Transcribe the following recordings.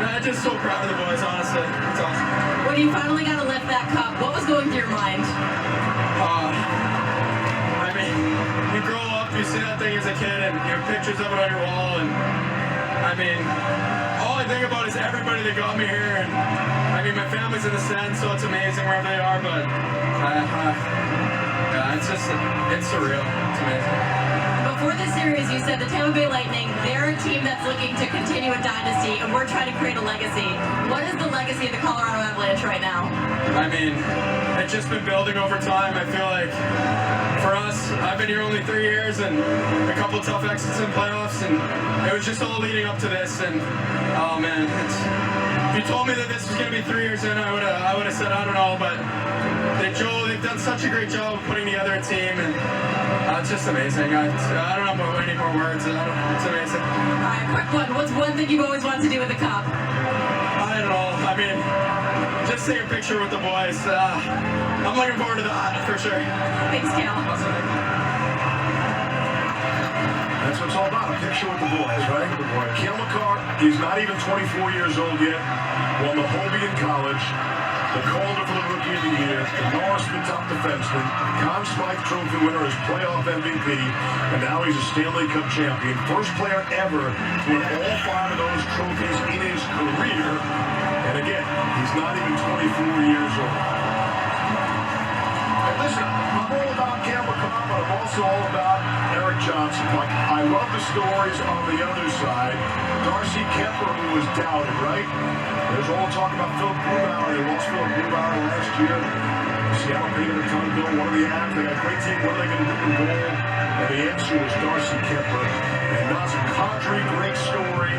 I'm just so proud of the boys, honestly. It's awesome. When you finally got to lift that cup, what was going through your mind? I mean, you grow up, you see that thing as a kid, and you have pictures of it on your wall, and I mean, all I think about is everybody that got me here, and I mean, my family's in the Sens, so it's amazing wherever they are, but yeah, it's surreal. It's amazing. Before this series, you said the Tampa Bay Lightning, they're a team that's looking to continue a dynasty, and we're trying to create a legacy. What is the legacy of the Colorado Avalanche right now? I mean, it's just been building over time. I feel like for us, I've been here only 3 years and a couple tough exits in playoffs, and it was just all leading up to this. And oh man, if you told me that this was going to be 3 years in, I would have said I don't know. But they've done such a great job of putting together a team, and it's just amazing. I don't know about any more words. It's amazing. All right, quick one. What's one thing you've always wanted to do with the cup? I don't know. I mean, just take a picture with the boys. I'm looking forward to that for sure. Thanks, Cal. That's what it's all about, a picture with the boys, right? Cale Makar, he's not even 24 years old yet. Won the Hobie in college. The Calder for the Rookie of the Year, the Norrisman top defenseman, Conn Smythe Trophy winner as playoff MVP, and now he's a Stanley Cup champion. First player ever to win all 5 of those trophies in his career. And again, he's not even 24 years old. And listen, I'm all about Cale Makar, but I'm also all about Erik Johnson. Like, I love the stories on the other side. Darcy Kemper, who was doubted, right? There's all talk about Philip Grubauer. They lost Philip Grubauer last year. Seattle paid him a ton of bill. What do they have? They got a great team. What are they going to do in goal? And the answer was Darcy Kemper. And Nazem Kadri, great story.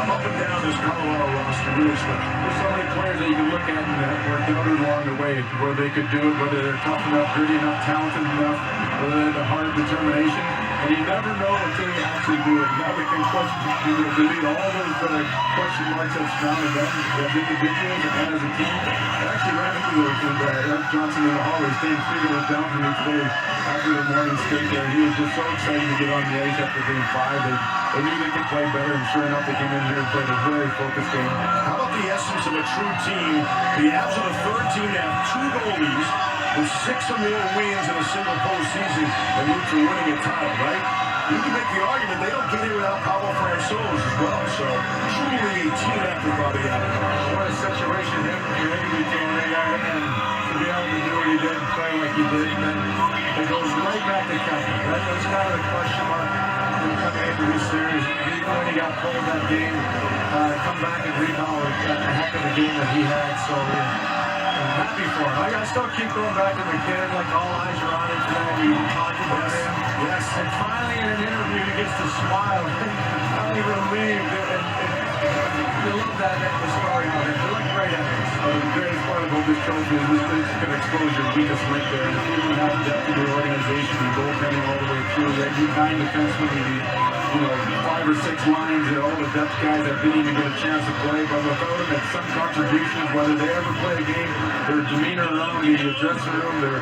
Up and down this Colorado roster, really special. There's so many players that you can look at and that were doubted along the way, where they could do it, whether they're tough enough, gritty enough, talented enough, whether they had the hard determination. And you never know until you actually do it. Now we can question, delete all those question marks that surrounded them as individuals and as a team. I actually ran into Erik Johnson in the hallway, staying 3 doors down from me today after the morning skate there. He was just so excited to get on the ice after game 5. They knew they could play better, and sure enough, they came in here and played a very focused game. How about the essence of a true team? The Avs are the 3rd team to have 2 goalies with 6 or more wins in a single postseason and move to winning a title, right? You can make the argument they don't get here without Pablo Francouz as well. So truly a team effort by the Avalanche. What a situation him became and to be able to do what he did and play like he did, and then it goes right back to Kemper. That's kind of the question mark coming into this series. Even when he got pulled that game, come back and rebound a heck of a game that he had. So I'm happy for him. I still keep going back to McKinnon, like all eyes are on him tonight. We talked about him. Yes. And finally in an interview he gets to smile. Finally relieved. And you love that the story on it. They're like great evidence. The greatest part about this trophy is this can expose your weakest link there. And if you don't have depth in your organization and goaltending all the way through, you need 9 defensemen, you need 5 or 6 lines, all the depth guys that didn't even get a chance to play, but without them, it's some contributions, whether they ever play a game, their demeanor around the dressing room, their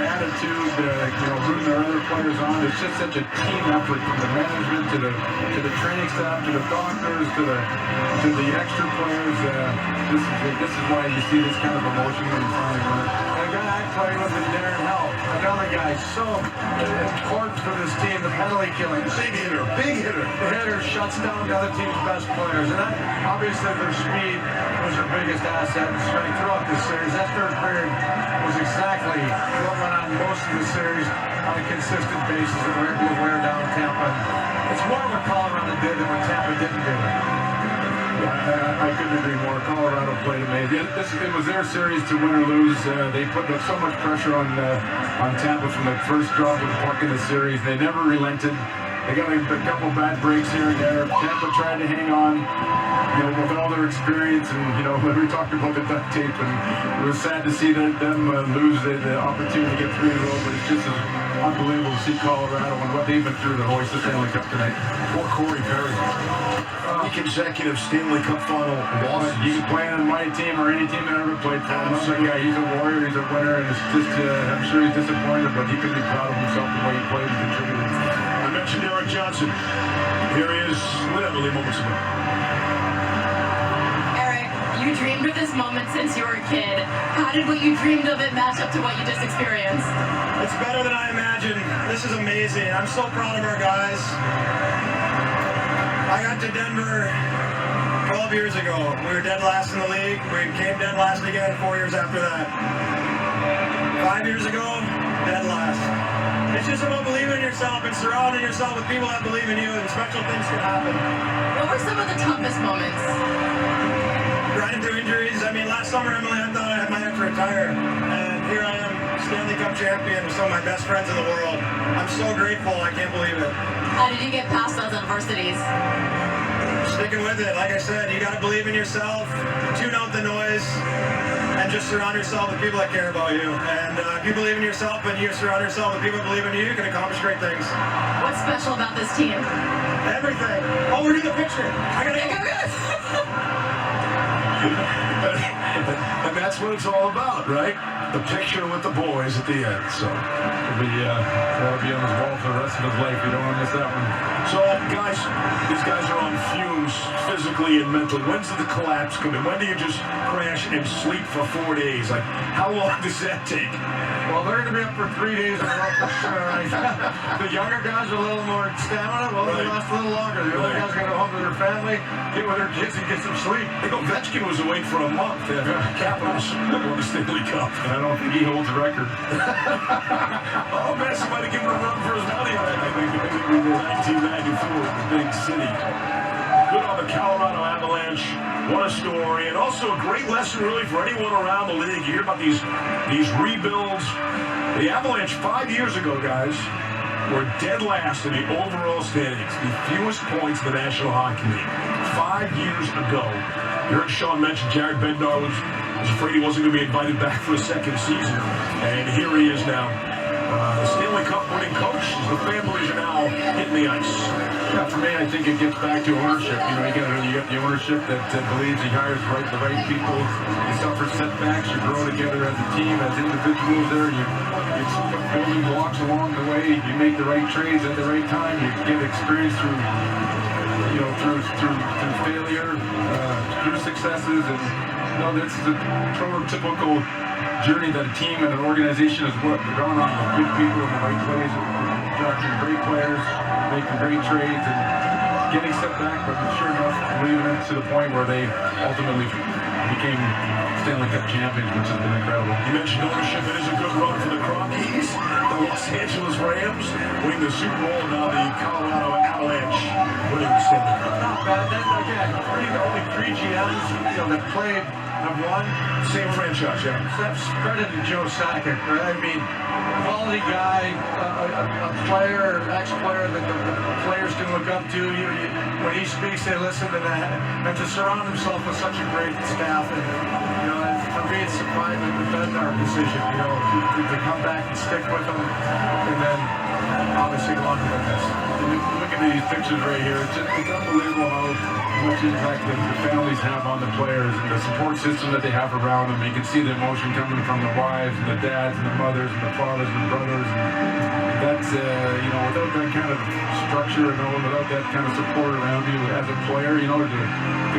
attitude, rooting their other players on. It's just such a team effort from the management to the training staff, to the doctors, to the extra players. This is why you see this kind of emotion when you finally win it. And a guy I played with is Darren Hell, another guy so important for this team, the penalty killing. Big hitter. The hitter shuts down the other team's best players, and that, obviously their speed was their biggest asset and strength throughout this series. That 3rd period was exactly what went on most of the series on a consistent basis, and we're able to wear down Tampa. It's more what Colorado did than what Tampa didn't do. I couldn't agree more. Colorado played amazing. It was their series to win or lose. They put so much pressure on Tampa from the first drop of the puck in the series. They never relented. They got a couple bad breaks here and there. Tampa tried to hang on, with all their experience, and we talked about the duct tape, and it was sad to see them lose the opportunity to get 3 in a row. But it's just unbelievable to see Colorado and what they've been through to hoist the Stanley Cup tonight. Poor Corey Perry. 3 consecutive Stanley Cup final losses. You can play on my team or any team that ever played for him. Yeah, he's a warrior, he's a winner, and it's just, I'm sure he's disappointed, but he could be proud of himself the way he played and contributed. I mentioned Erik Johnson. Here he is literally moments ago. You dreamed of this moment since you were a kid. How did what you dreamed of it match up to what you just experienced? It's better than I imagined. This is amazing. I'm so proud of our guys. I got to Denver 12 years ago. We were dead last in the league. We came dead last again 4 years after that. 5 years ago, dead last. It's just about believing in yourself and surrounding yourself with people that believe in you, and special things can happen. What were some of the toughest moments? Grinding through injuries. I mean, last summer, Emily, I thought I had my head to retire. And here I am, Stanley Cup champion with some of my best friends in the world. I'm so grateful, I can't believe it. How did you get past those adversities? Sticking with it. Like I said, you got to believe in yourself, tune out the noise, and just surround yourself with people that care about you. And if you believe in yourself and you surround yourself with people that believe in you, you can accomplish great things. What's special about this team? Everything. Oh, we're doing the picture. I gotta go. And that's what it's all about, right? The picture with the boys at the end. So that'll be on his wall for the rest of his life. You don't want to miss that one. So, guys, these guys are on fumes physically and mentally. When's the collapse come in? When do you just crash and sleep for 4 days? Like, how long does that take? Well, they're going to be up for 3 days in a row for sure. Right? The younger guys are a little more stamina. Well, they last a little longer. The older guys are going to go home to their family, get with their kids, and get some sleep. I think Ovechkin was awake for a month after Capitals won the Stanley Cup. And I don't think he holds the record. Oh, Messi might have given him a run for his money. I think we did 1994 in the big city. Good on the Colorado Avalanche. What a story. And also a great lesson, really, for anyone around the league. You hear about these rebuilds. The Avalanche 5 years ago, guys, were dead last in the overall standings. The fewest points in the National Hockey League. 5 years ago. You heard Sean mention Jared Bednar was afraid he wasn't going to be invited back for a second season. And here he is now. The Stanley Cup winning coach. The families are now hitting the ice. Yeah, for me, I think it gets back to ownership. You know, you got the ownership that believes he hires the right people. You suffer setbacks. You grow together as a team, as individuals. There, you put building blocks along the way. You make the right trades at the right time. You get experience through failure, through successes, and this is a prototypical journey that a team and an organization has gone on with good people in the right place, drafting great players, making great trades, and getting set back, but sure enough, leading them to the point where they ultimately became Stanley Cup champions, which has been incredible. You mentioned ownership. It is a good run for the Rockies. The Los Angeles Rams winning the Super Bowl, and now the Colorado Avalanche winning the Stanley Cup. Not bad. Again, only three GMs that played have won. Same franchise, yeah. That's credit to Joe Sakic, right? I mean, quality guy, a player, ex-player that the players can look up to. When he speaks, they listen to that. And to surround himself with such a great staff, and for me, it's surprising the Bednar decision. To come back and stick with them, and then obviously go on to win this. Look at these pictures right here. It's unbelievable how much impact the families have on the players and the support system that they have around them. You can see the emotion coming from the wives and the dads and the mothers and the fathers and brothers. And that's, without that kind of structure and without that kind of support around you as a player, to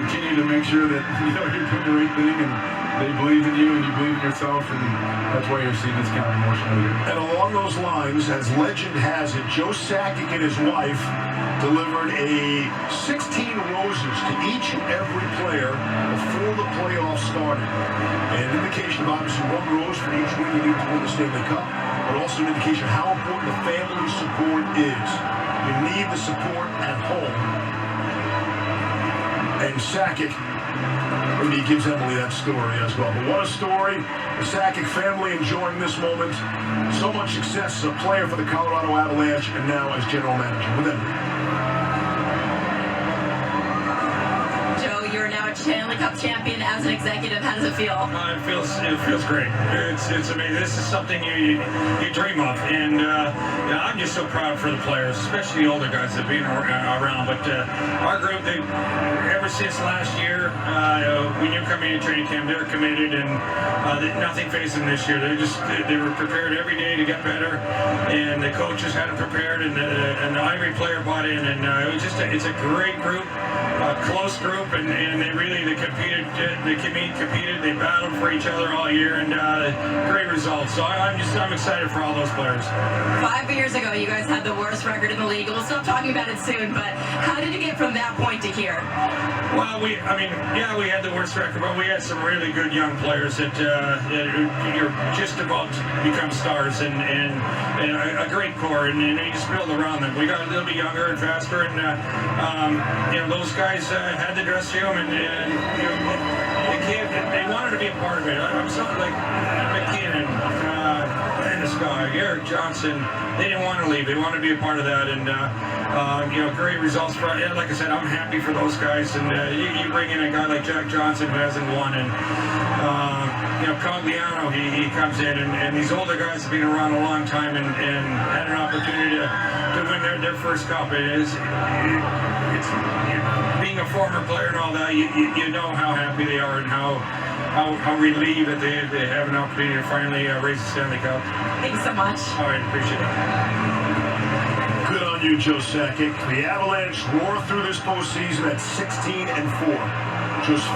continue to make sure that, you're doing the right thing and they believe in you and you believe in yourself, and that's why you're seeing this kind of emotional here. And along those lines, as legend has it, Joe Sakic and his wife delivered 16 roses to each and every player before the playoffs started. An indication of obviously one rose for each win you need to win the Stanley Cup, but also an indication of how important the family support is. You need the support at home. And Sakic, maybe he gives Emily that story as well. But what a story. The Sakic family enjoying this moment. So much success as a player for the Colorado Avalanche and now as general manager with Emily. You're now a Stanley Cup champion as an executive. How does it feel? It feels great. It's amazing. This is something you dream of, and I'm just so proud for the players, especially the older guys that have been around. But our group, ever since last year, when you come into training camp, they're committed, and nothing facing this year. They were prepared every day to get better, and the coaches had them prepared, and every player bought in, and it's a great group, a close group, and they competed competed, they battled for each other all year, and great results. So I'm excited for all those players. 5 years ago, you guys had the worst record in the league. We'll stop talking about it soon, but how did you get from that point to here? Well, we had the worst record, but we had some really good young players that you're just about to become stars, and a great core, and you just build around them. We got a little bit younger and faster, and those guys had the dress room, and they wanted to be a part of it. I'm something like McKinnon, Eric Johnson. They didn't want to leave. They wanted to be a part of that, and great results. Like I said, I'm happy for those guys. And you bring in a guy like Jack Johnson who hasn't won, and Cogliano, he comes in, and these older guys have been around a long time and had an opportunity to win their first cup. It's being a former player and all that. You know how happy they are and how relieved that they have an opportunity to finally raise the Stanley Cup. Thanks so much. All right, appreciate it. Good on you, Joe Sakic. The Avalanche roar through this postseason at 16-4. Just 4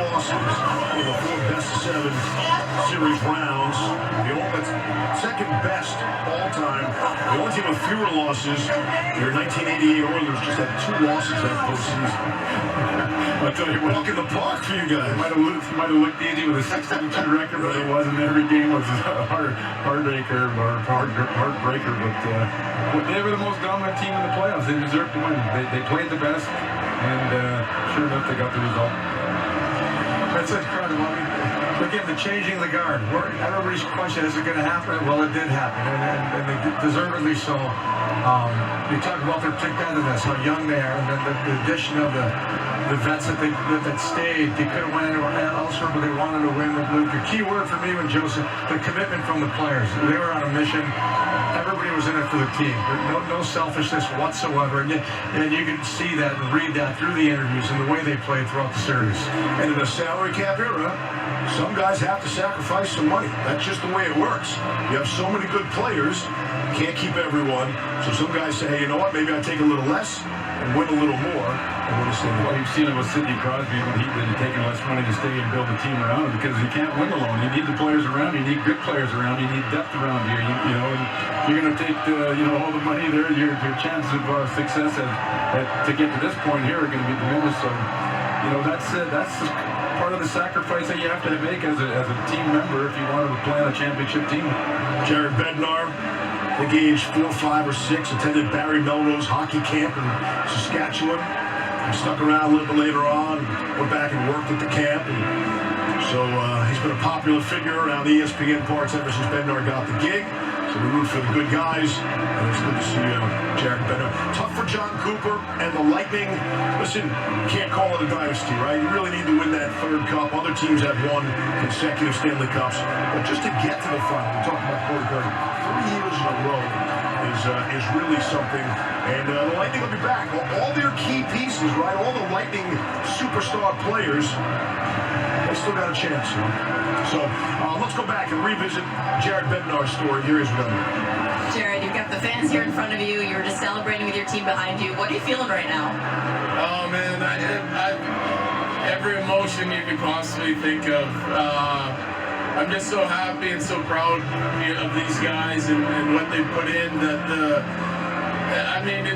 losses in the 4 best-of-7 series rounds. That's second best all time. The only team with fewer losses, your 1988 Oilers just had 2 losses that postseason. I'll tell you, walk in the park for you guys. Might have looked easy with a 6-2 record, but it wasn't. Every game was a heartbreaker. But they were the most dominant team in the playoffs. They deserved to win. They played the best, and sure enough, they got the result. That's incredible. I mean, again, the changing of the guard. Everybody's question, is it going to happen? Well, it did happen, and they deservedly so. You talk about their togetherness, how young they are, and then the addition of the vets that stayed. They could have went anywhere elsewhere, but they wanted to win. The key word for me when Joseph, the commitment from the players. They were on a mission. Everybody was in it for the team. No selfishness whatsoever. And you can see that and read that through the interviews and the way they played throughout the series. And in a salary cap era, some guys have to sacrifice some money. That's just the way it works. You have so many good players, can't keep everyone. So some guys say, hey, you know what, maybe I take a little less and win a little more. Well, you've seen it with Sidney Crosby when he's taking less money to stay and build a team around him because you can't win alone. You need the players around you. You need good players around you. You need depth around you. And you're going to take all the money there. Your chances of success to get to this point here are going to be diminished. So that's part of the sacrifice that you have to make as a team member if you wanted to play on a championship team. Jared Bednar, I think age 4, 5, or 6, attended Barry Melrose hockey camp in Saskatchewan. He stuck around a little bit later on, went back and worked at the camp. And so he's been a popular figure around the ESPN parts ever since Bednar got the gig. So we root for the good guys, and it's good to see Jared Bednar. Tough for John Cooper and the Lightning. Listen, you can't call it a dynasty, right? You really need to win that 3rd cup. Other teams have won consecutive Stanley Cups. But just to get to the final, we're talking about Corey Perry, 3 years in a row is really something. And the Lightning will be back. All their key pieces, right? All the Lightning superstar players, they still got a chance. So let's go back and revisit Jared Bednar's story. Here is one. Jared, you've got the fans here in front of you. You're just celebrating with your team behind you. What are you feeling right now? Oh, man, every emotion you could possibly think of. I'm just so happy and so proud of these guys and what they put in.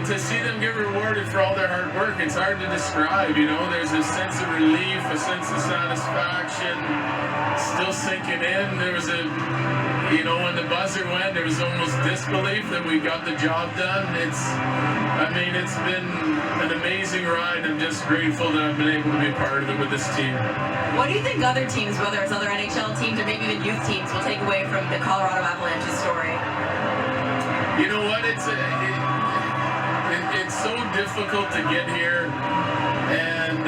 To see them get rewarded for all their hard work, it's hard to describe. There's a sense of relief, a sense of satisfaction, still sinking in. There was when the buzzer went, there was almost disbelief that we got the job done. It's been an amazing ride. I'm just grateful that I've been able to be part of it with this team. What do you think other teams, whether it's other NHL teams or maybe even youth teams, will take away from the Colorado Avalanche's story? You know what? It's so difficult to get here, and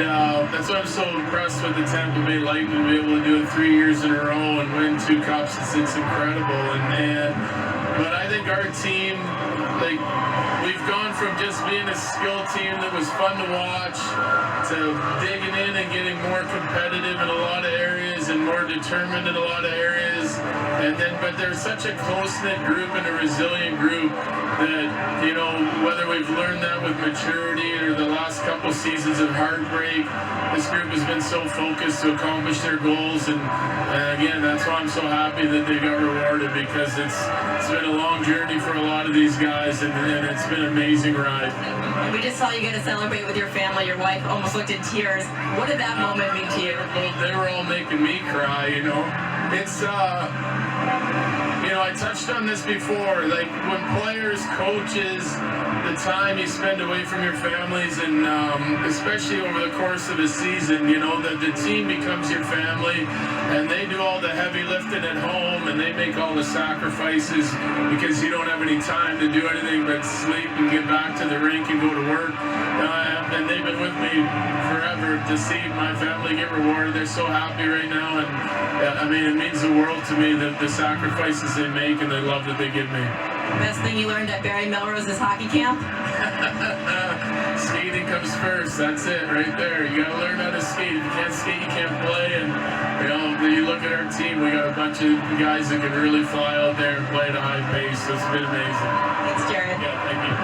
that's why I'm so impressed with the Tampa Bay Lightning to be able to do it 3 years in a row and win 2 cups. It's incredible, but I think our team, we've gone from just being a skill team that was fun to watch to digging in and getting more competitive in a lot of areas and more determined in a lot of areas, but they're such a close-knit group and a resilient group that, you know, whether we've learned that with maturity or the last couple seasons of heartbreak, this group has been so focused to accomplish their goals, and again, that's why I'm so happy that they got rewarded, because it's been a long journey for a lot of these guys, and it's been an amazing ride. We just saw you get to celebrate with your family. Your wife almost looked in tears. What did that moment mean to you? Well, they were all making me cry, you know. It's, you know, I touched on this before, like when players, coaches, the time you spend away from your families, and especially over the course of a season, you know, that the team becomes your family, and they do all the heavy lifting at home, and they make all the sacrifices because you don't have any time to do anything but sleep and get back to the rink and go to work. And they've been with me forever. To see my family get rewarded, they're so happy right now, and I mean, it means the world to me, that the sacrifices they make and the love that they give me. Best thing you learned at Barry Melrose's hockey camp? Skating comes first. That's it right there. You gotta learn how to skate. If you can't skate, you can't play. And you know, you look at our team, we got a bunch of guys that can really fly out there and play at a high pace. So it's been amazing. Thanks, Jared. Yeah, thank you.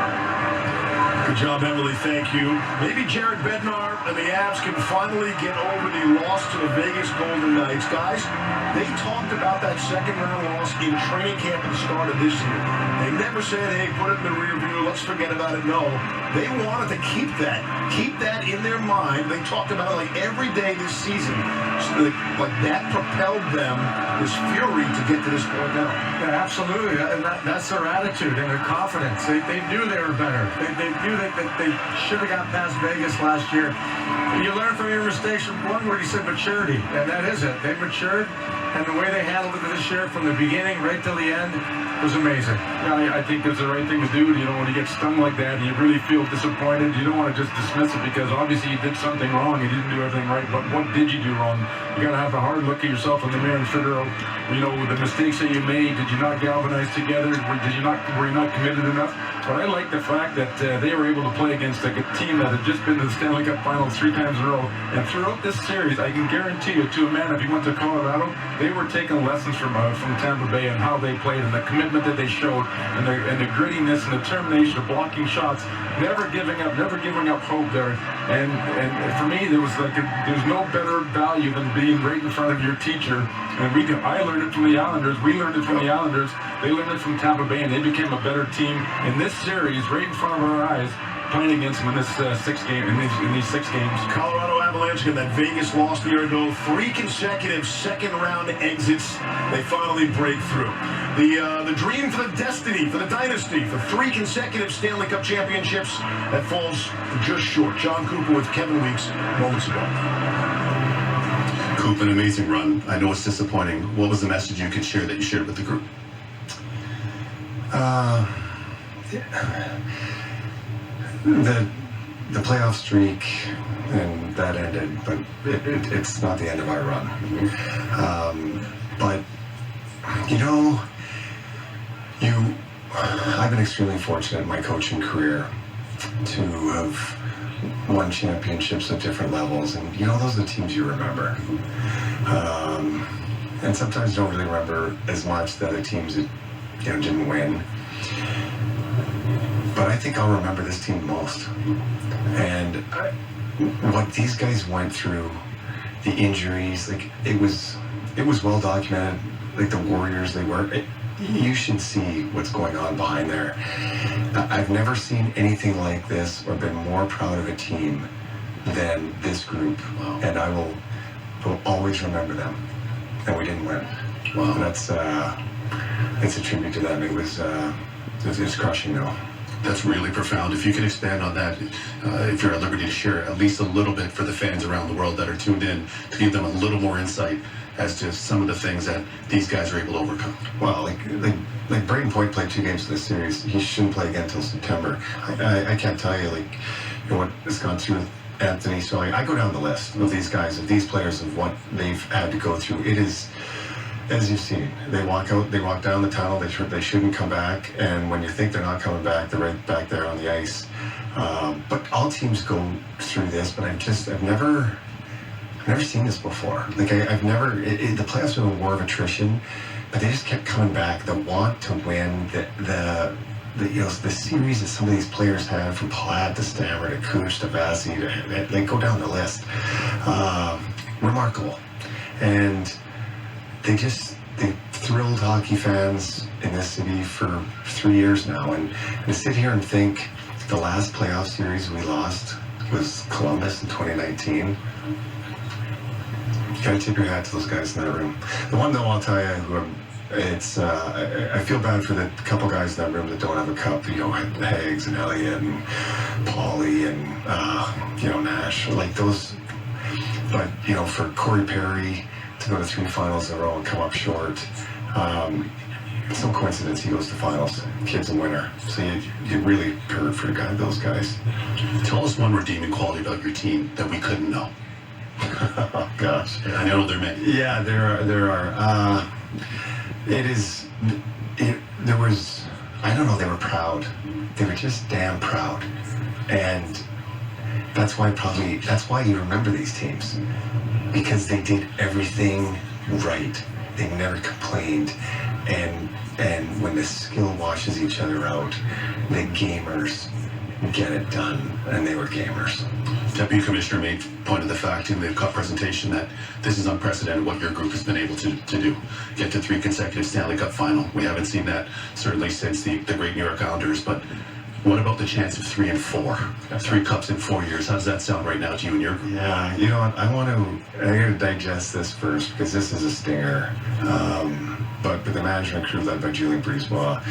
Good job, Emily. Thank you. Maybe Jared Bednar and the Avs can finally get over the loss to the Vegas Golden Knights. Guys, they talked about that second-round loss in training camp at the start of this year. They never said, hey, put it in the rear view, let's forget about it. No, they wanted to keep that in their mind. They talked about it like every day this season. So like that propelled them, this fury, to get to this point now. Yeah, absolutely. And that's their attitude and their confidence. They knew they were better. They knew that they should have got past Vegas last year. You learn from your mistakes. One word, he said maturity, and that is it. They matured, and the way they handled it this year from the beginning right till the end was amazing. Yeah, I think it's the right thing to do. You know, when you get stung like that and you really feel disappointed, you don't want to just dismiss it, because obviously you did something wrong. You didn't do everything right. But what did you do wrong? You got to have a hard look at yourself in the mirror and figure out, you know, the mistakes that you made. Did you not galvanize together? Were you not committed enough? But I like the fact that they were able to play against a team that had just been to the Stanley Cup Finals 3 times in a row. And throughout this series, I can guarantee you, to a man, if you went to Colorado, they were taking lessons from Tampa Bay and how they played and the commitment that they showed, and the grittiness and determination of blocking shots, never giving up hope there. And for me, there's no better value than being right in front of your teacher. And I learned it from the Islanders. We learned it from the Islanders. They learned it from Tampa Bay, and they became a better team in this series, right in front of our eyes, playing against them in this in these 6 games. Colorado Avalanche got that Vegas loss a year ago. 3 consecutive second-round exits. They finally break through. The dream for the destiny, for the dynasty, for 3 consecutive Stanley Cup championships, that falls just short. John Cooper with Kevin Weeks moments ago. Coop, an amazing run. I know it's disappointing. What was the message you could share that you shared with the group? The playoff streak, and that ended, but it's not the end of our run. But you know, I've been extremely fortunate in my coaching career to have won championships at different levels, and you know, those are the teams you remember. And sometimes you don't really remember as much the other teams that, you know, didn't win. But I think I'll remember this team most. And what these guys went through, the injuries, like it was well documented. Like the Warriors, you should see what's going on behind there. I've never seen anything like this or been more proud of a team than this group. Wow. And I will always remember them. And we didn't win. Wow. And that's it's a tribute to them. It was crushing though. That's really profound. If you could expand on that, if you're at liberty to share at least a little bit for the fans around the world that are tuned in, to give them a little more insight as to some of the things that these guys are able to overcome. Well, like Braden Point played 2 games of this series. He shouldn't play again until September. I can't tell you, like, you know, what has gone through with Anthony. So I go down the list of these guys, of these players, of what they've had to go through. It is, as you've seen, they walk down the tunnel, they shouldn't come back, and when you think they're not coming back, they're right back there on the ice. But all teams go through this, but I've never seen this before. Like I've never. The playoffs have been war of attrition, but they just kept coming back. The want to win, the series that some of these players had, from Platt to Stammer to Kuch to Vasi to like go down the list, remarkable, and they thrilled hockey fans in this city for 3 years now. And to sit here and think the last playoff series we lost was Columbus in 2019. You gotta tip your hat to those guys in that room. The one though, I'll tell you, I feel bad for the couple guys in that room that don't have a cup. Hags and Elliott and Paulie and Nash, like those. But for Corey Perry to go to 3 finals in a row and come up short, it's no coincidence he goes to finals. Kid's a winner, so you really purred for those guys. Tell us one redeeming quality about your team that we couldn't know. Oh gosh, I know there are many. Yeah, there are. There was, I don't know, they were proud. They were just damn proud. And that's why you remember these teams. Because they did everything right. They never complained. And when the skill washes each other out, the gamers get it done. And they were gamers. Deputy Commissioner made point of the fact in the Cup presentation that this is unprecedented what your group has been able to do. Get to 3 consecutive Stanley Cup final. We haven't seen that certainly since the great New York Islanders, but what about the chance of 3 and 4? 3 Cups in 4 years. How does that sound right now to you and your group? Yeah, you know what? I gotta digest this first because this is a stinger. But with the management crew led by Julie Brisebois,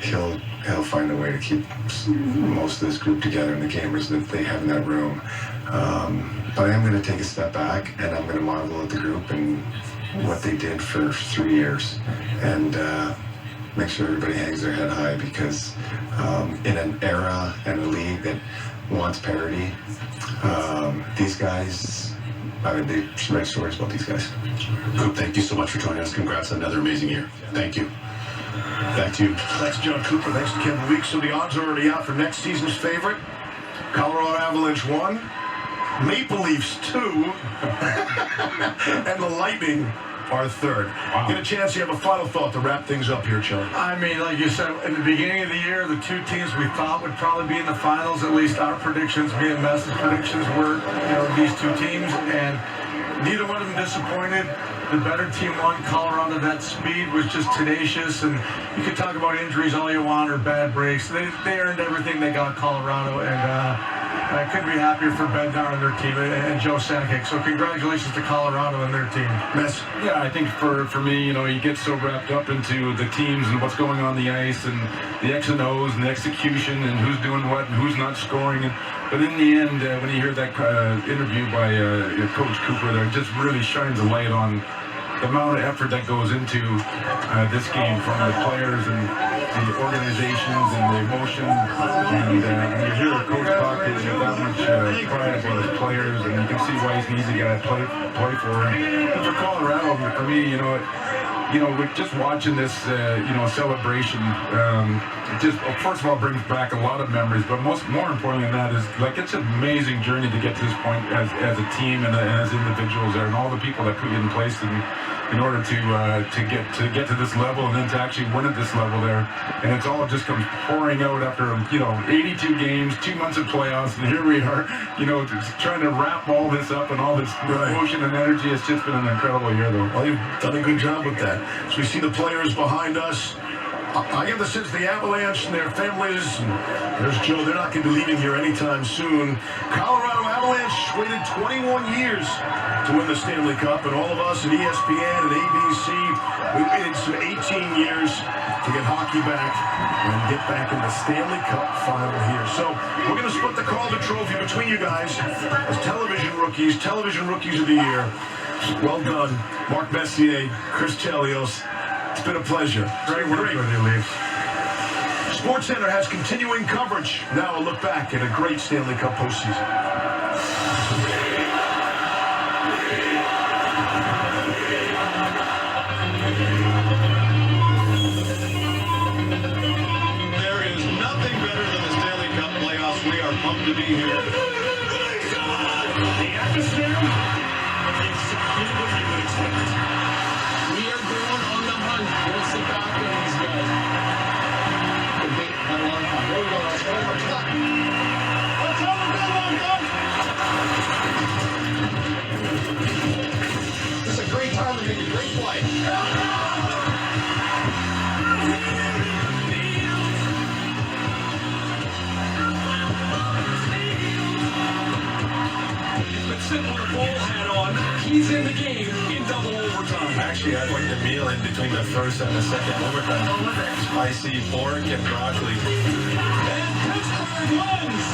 he'll find a way to keep most of this group together and the gamers that they have in that room. But I am going to take a step back and I'm going to marvel at the group and what they did for 3 years, and make sure everybody hangs their head high, because in an era and a league that wants parity, these guys, they should write stories about these guys. Coop, thank you so much for joining us. Congrats on another amazing year. Thank you. Back to you. Thanks, John Cooper. Thanks to Kevin Weeks. So the odds are already out for next season's favorite. Colorado Avalanche 1, Maple Leafs 2, and the Lightning are 3rd. Wow. Get a chance, you have a final thought to wrap things up here, Charlie. I mean, like you said, in the beginning of the year, the 2 teams we thought would probably be in the finals, at least our predictions, me and Mess's predictions were, these 2 teams, and neither one of them disappointed. The better team won. Colorado, that speed was just tenacious, and you could talk about injuries all you want or bad breaks. They earned everything they got, Colorado, and I couldn't be happier for Bednar and their team and Joe Sakic. So congratulations to Colorado and their team. Mess. Yeah, I think for me, you get so wrapped up into the teams and what's going on the ice and the X and O's and the execution and who's doing what and who's not scoring. But in the end, when you hear that interview by Coach Cooper, there just really shines a light on the amount of effort that goes into this game, from the players and the organizations and the emotion. And when you hear a coach talking with that much pride about his players, and you can see why he's an easy guy to play for. And for Colorado, for me, with just watching this, celebration, it just, first of all, brings back a lot of memories, but more importantly than that is, like, it's an amazing journey to get to this point as a team and as individuals there, and all the people that put you in place in order to get to this level, and then to actually win at this level there. And it's all just comes pouring out after 82 games, 2 months of playoffs, and here we are, just trying to wrap all this up and all this emotion and energy. It's just been an incredible year, though. Well, you've done a good job with that. So we see the players behind us. I get the sense the Avalanche and their families, and there's Joe, they're not going to be leaving here anytime soon. Colorado Avalanche waited 21 years to win the Stanley Cup, and all of us at ESPN and ABC, we waited some 18 years to get hockey back and get back in the Stanley Cup final here. So we're going to split the Calder Trophy between you guys as television rookies of the year. Well done, Mark Messier, Chris Chelios. It's been a pleasure. Great work with you, Leafs. SportsCenter has continuing coverage. Now a look back at a great Stanley Cup postseason. There is nothing better than the Stanley Cup playoffs. We are pumped to be here. The atmosphere point. Sitting with a bull hat on, he's in the game in double overtime. Actually, I like the meal in between the first and the second overtime. What was it? Spicy pork and broccoli. And Pittsburgh wins!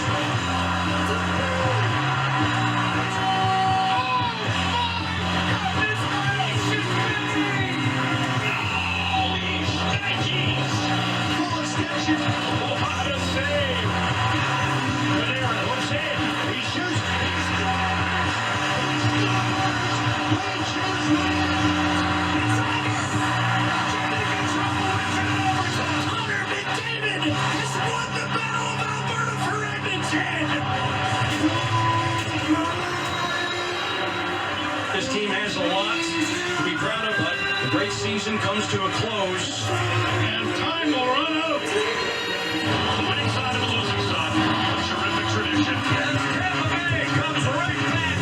Full extension. Oh, what a save! Panarin looks in. He shoots. This team has a lot to be proud of, but the great season comes to a close. And time will run out. The winning side of the losing side. A terrific tradition. And Tampa Bay comes right back.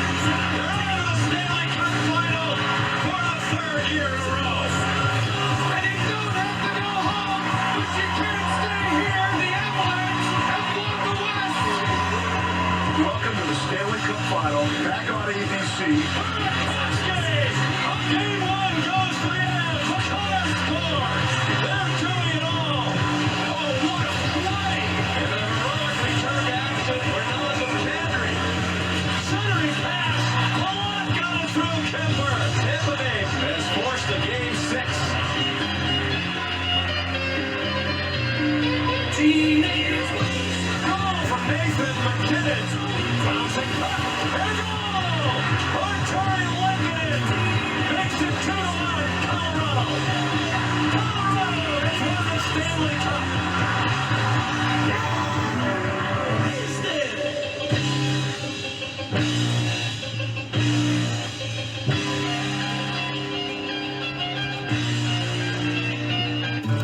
They're out of the Stanley Cup final for the third year in a row. And you don't have to go home, but you can't stay here. The Avalanche have won the West. Welcome to the Stanley Cup Final, back on ABC. Game one goes to the Avs. McCarr scores. They're doing it all. Oh, what a play! And a heroic return to action for Nelson Kadri. Centering pass. Palat got it through Kemper. Tampa Bay has forced a game 6. Teenage goal from Nathan McKinnon. Bouncing back. And a goal! Arturi Lehkonen makes it 2-1 Colorado. Colorado has won the Stanley Cup.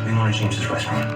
We want to change this restaurant.